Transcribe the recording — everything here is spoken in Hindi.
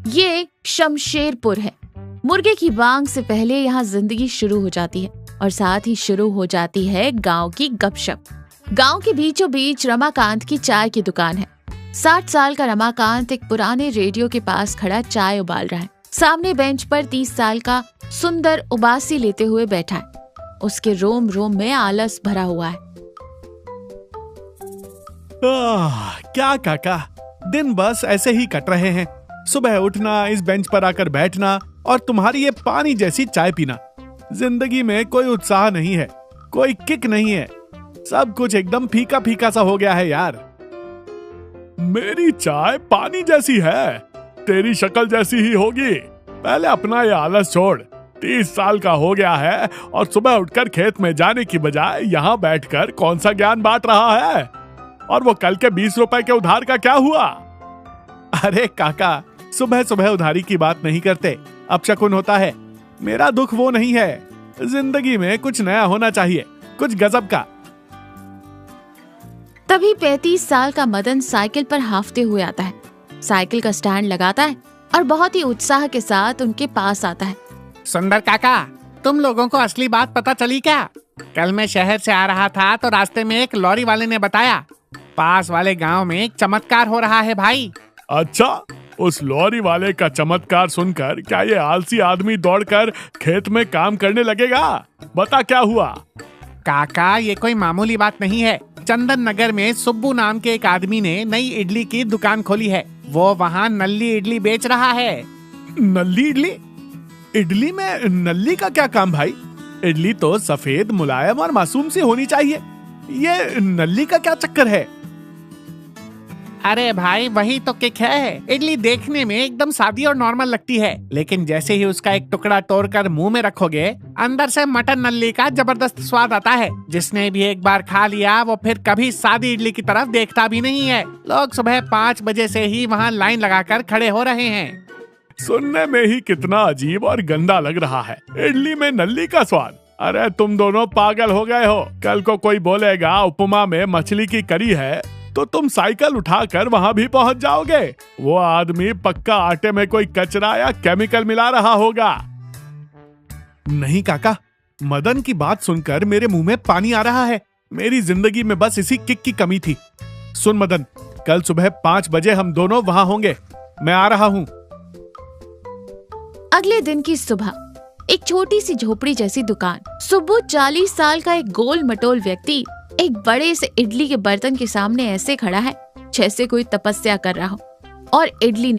ये शमशेरपुर है। मुर्गे की बांग से पहले यहाँ जिंदगी शुरू हो जाती है और साथ ही शुरू हो जाती है गांव की गपशप। गांव के बीचों बीच रमाकांत की चाय की दुकान है। 60 साल का रमाकांत एक पुराने रेडियो के पास खड़ा चाय उबाल रहा है। सामने बेंच पर 30 साल का सुंदर उबासी लेते हुए बैठा है। उसके रोम रोम में आलस भरा हुआ है। क्या काका, दिन बस ऐसे ही कट रहे हैं। सुबह उठना, इस बेंच पर आकर बैठना और तुम्हारी ये पानी जैसी चाय पीना। जिंदगी में कोई उत्साह नहीं है, कोई किक नहीं है। सब कुछ एकदम फीका फीका सा हो गया है यार। मेरी चाय पानी जैसी है, तेरी शक्ल जैसी ही होगी। पहले अपना ये आलस छोड़। 30 साल का हो गया है और सुबह उठकर खेत में जाने की बजाय यहाँ बैठकर कौन सा ज्ञान बांट रहा है। और वो कल के 20 रुपए के उधार का क्या हुआ? अरे काका, सुबह सुबह उधारी की बात नहीं करते, अपशकुन होता है। मेरा दुख वो नहीं है। जिंदगी में कुछ नया होना चाहिए, कुछ गजब का। तभी 35 साल का मदन साइकिल पर हांफते हुए आता है। साइकिल का स्टैंड लगाता है और बहुत ही उत्साह के साथ उनके पास आता है। सुंदर काका, तुम लोगों को असली बात पता चली क्या? कल मैं शहर से आ रहा था तो रास्ते में एक लॉरी वाले ने बताया, पास वाले गांव में एक चमत्कार हो रहा है भाई। अच्छा, उस लॉरी वाले का चमत्कार सुनकर क्या ये आलसी आदमी दौड़कर खेत में काम करने लगेगा? बता क्या हुआ? काका, ये कोई मामूली बात नहीं है। चंदन नगर में सुब्बू नाम के एक आदमी ने नई इडली की दुकान खोली है। वो वहाँ नल्ली इडली बेच रहा है। नल्ली इडली? इडली में नल्ली का क्या काम भाई? इडली तो सफेद, मुलायम और मासूम सी होनी चाहिए। ये नल्ली का क्या चक्कर है? अरे भाई, वही तो किक है। इडली देखने में एकदम सादी और नॉर्मल लगती है, लेकिन जैसे ही उसका एक टुकड़ा तोड़कर मुंह में रखोगे, अंदर से मटन नल्ली का जबरदस्त स्वाद आता है। जिसने भी एक बार खा लिया वो फिर कभी सादी इडली की तरफ देखता भी नहीं है। लोग सुबह 5 बजे से ही वहाँ लाइन लगाकर खड़े हो रहे हैं। सुनने में ही कितना अजीब और गंदा लग रहा है। इडली में नल्ली का स्वाद? अरे तुम दोनों पागल हो गए हो। कल को कोई बोलेगा उपमा में मछली की करी है तो तुम साइकिल उठाकर वहां भी पहुंच जाओगे। वो आदमी पक्का आटे में कोई कचरा या केमिकल मिला रहा होगा। नहीं काका, मदन की बात सुनकर मेरे मुंह में पानी आ रहा है। मेरी जिंदगी में बस इसी किक की कमी थी। सुन मदन, कल सुबह 5 बजे हम दोनों वहां होंगे। मैं आ रहा हूं। अगले दिन की सुबह एक छोटी सी झोपड़ी जैसी दुकान। सुब्बू 40 साल का एक गोल मटोल व्यक्ति एक बड़े से इडली के बर्तन के सामने ऐसे खड़ा है जैसे कोई तपस्या कर रहा हो और इडली